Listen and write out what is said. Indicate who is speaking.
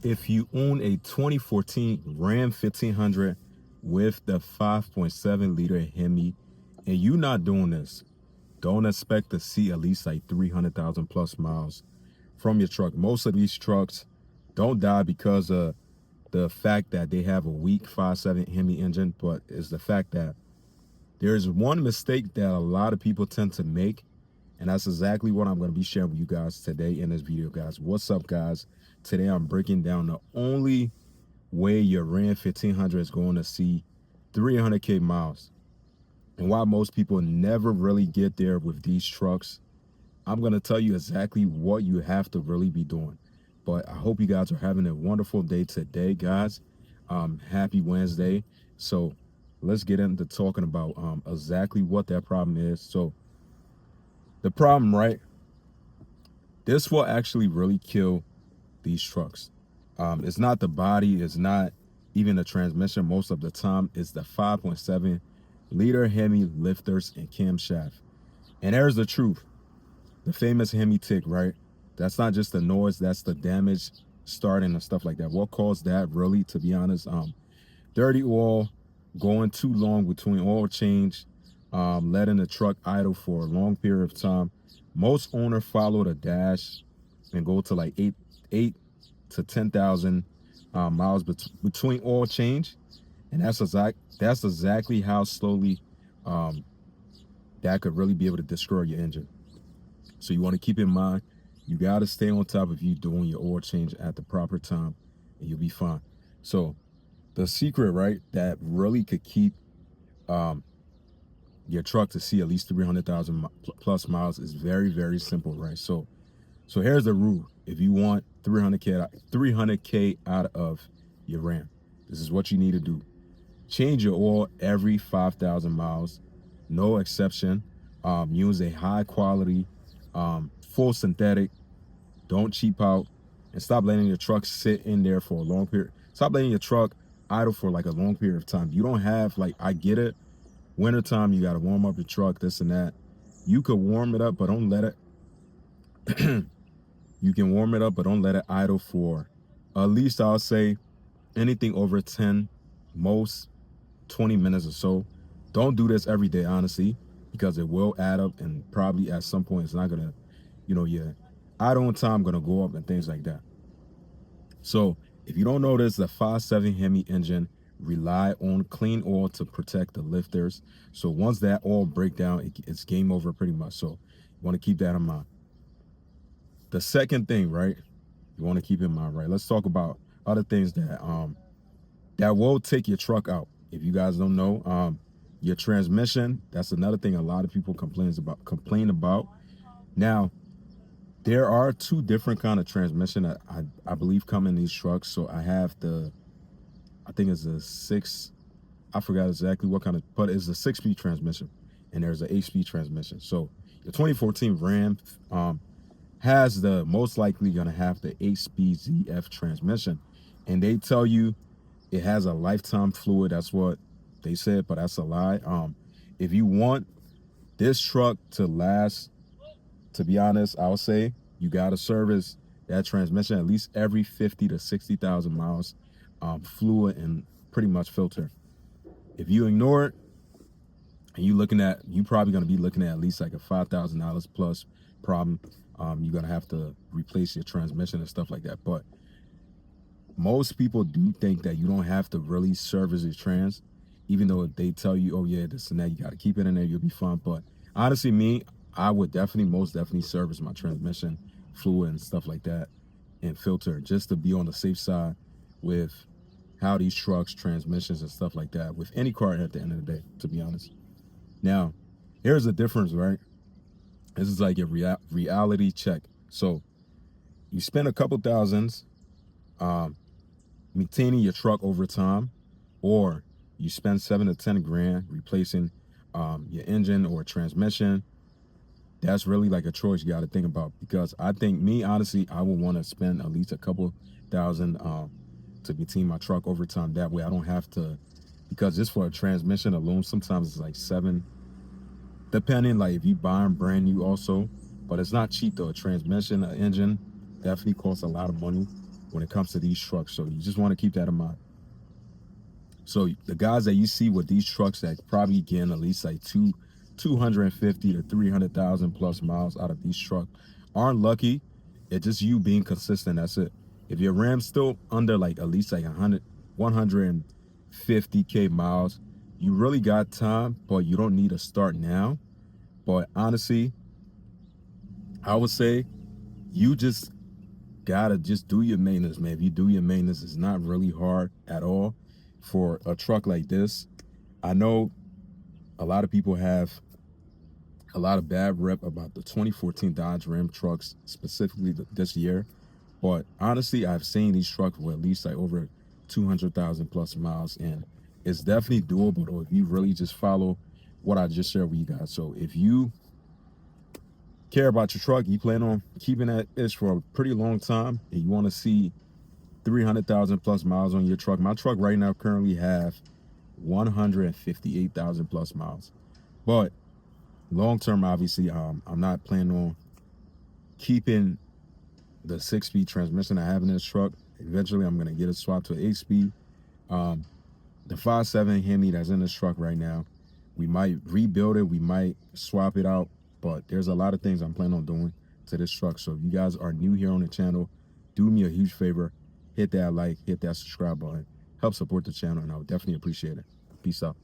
Speaker 1: If you own a 2014 Ram 1500 with the 5.7 liter Hemi and you're not doing this, don't expect to see at least like 300,000 plus miles from your truck. Most of these trucks don't die because of the fact that they have a weak 5.7 Hemi engine, but it's the fact that there's one mistake that a lot of people tend to make, and that's exactly what I'm going to be sharing with you guys today in this video, guys. What's up, guys? Today I'm breaking down the only way your Ram 1500 is going to see 300K miles. And why most people never really get there with these trucks, I'm going to tell you exactly what you have to really be doing. But I hope you guys are having a wonderful day today, guys. Happy Wednesday. So let's get into talking about exactly what that problem is. So the problem, right? This will actually really kill these trucks. It's not the body, it's not even the transmission. Most of the time, it's the 5.7 liter Hemi lifters and camshaft. And there's the truth. The famous Hemi tick, right? That's not just the noise, that's the damage starting and stuff like that. What caused that, really, to be honest? Dirty oil, going too long between oil change, letting the truck idle for a long period of time. Most owners follow the dash and go to like 8 to 10,000 miles between oil change, and that's exactly how slowly that could really be able to destroy your engine. So you want to keep in mind, you got to stay on top of you doing your oil change at the proper time, and you'll be fine. So the secret, right, that really could keep your truck to see at least 300,000 plus miles is very, very simple, right? So here's the rule. If you want 300K out of your Ram, this is what you need to do. Change your oil every 5,000 miles, no exception. Use a high quality, full synthetic. Don't cheap out, and stop letting your truck sit in there for a long period. Stop letting your truck idle for like a long period of time. You don't have, like, I get it. Wintertime, you got to warm up your truck, this and that. You could warm it up, but don't let it. You can warm it up, but don't let it idle for at least, I'll say, anything over 10, most 20 minutes or so. Don't do this every day, honestly, because it will add up, and probably at some point it's not gonna, your idle time gonna go up and things like that. So if you don't know this, the 5.7 Hemi engine rely on clean oil to protect the lifters. So once that oil break down, it's game over pretty much. So you want to keep that in mind. The second thing, right, you want to keep in mind, right? Let's talk about other things that will take your truck out. If you guys don't know, your transmission, that's another thing a lot of people complain about. Now, there are two different kind of transmission that I believe come in these trucks. So I have I think it's a 6, I forgot exactly what kind of, but it's a 6-speed transmission, and there's an 8-speed transmission. So the 2014 Ram has the most likely gonna have the 8-speed ZF transmission, and they tell you it has a lifetime fluid. That's what they said, but that's a lie. If you want this truck to last, to be honest, I'll say you gotta service that transmission at least every 50 to 60,000 miles, fluid and pretty much filter. If you ignore it, and you probably gonna be looking at least like a $5,000 plus problem. You're gonna have to replace your transmission and stuff like that. But most people do think that you don't have to really service your trans, even though they tell you, oh yeah, this and that, you gotta keep it in there, you'll be fine. But honestly, me, I would most definitely service my transmission fluid and stuff like that, and filter, just to be on the safe side with how these trucks, transmissions and stuff like that, with any car at the end of the day, to be honest. Now, here's the difference, right? This is like a reality check. So you spend a couple thousands maintaining your truck over time, or you spend 7 to 10 grand replacing your engine or transmission. That's really like a choice you got to think about, because I think, me, honestly, I would want to spend at least a couple thousand to maintain my truck over time. That way I don't have to, because just for a transmission alone, sometimes it's like 7, depending, like if you buy them brand new also, but it's not cheap though. A transmission, an engine definitely costs a lot of money when it comes to these trucks. So you just want to keep that in mind. So the guys that you see with these trucks that probably getting at least like 250 to 300,000 plus miles out of these trucks aren't lucky. It's just you being consistent. That's it. If your Ram's still under like at least like 150K miles, you really got time, but you don't need to start now. But honestly, I would say you just gotta just do your maintenance, man. If you do your maintenance, it's not really hard at all for a truck like this. I know a lot of people have a lot of bad rep about the 2014 Dodge Ram trucks, specifically this year. But honestly, I've seen these trucks with at least like over 200,000 plus miles, and it's definitely doable though if you really just follow what I just shared with you guys. So if you care about your truck, you plan on keeping that ish for a pretty long time, and you want to see 300,000 plus miles on your truck. My truck right now currently have 158,000 plus miles. But long term, obviously, I'm not planning on keeping the 6-speed transmission I have in this truck. Eventually, I'm gonna get it swapped to an 8-speed. The 5.7 Hemi that's in this truck right now, we might rebuild it, we might swap it out, but there's a lot of things I'm planning on doing to this truck. So if you guys are new here on the channel, do me a huge favor, hit that like, hit that subscribe button, help support the channel, and I would definitely appreciate it. Peace out.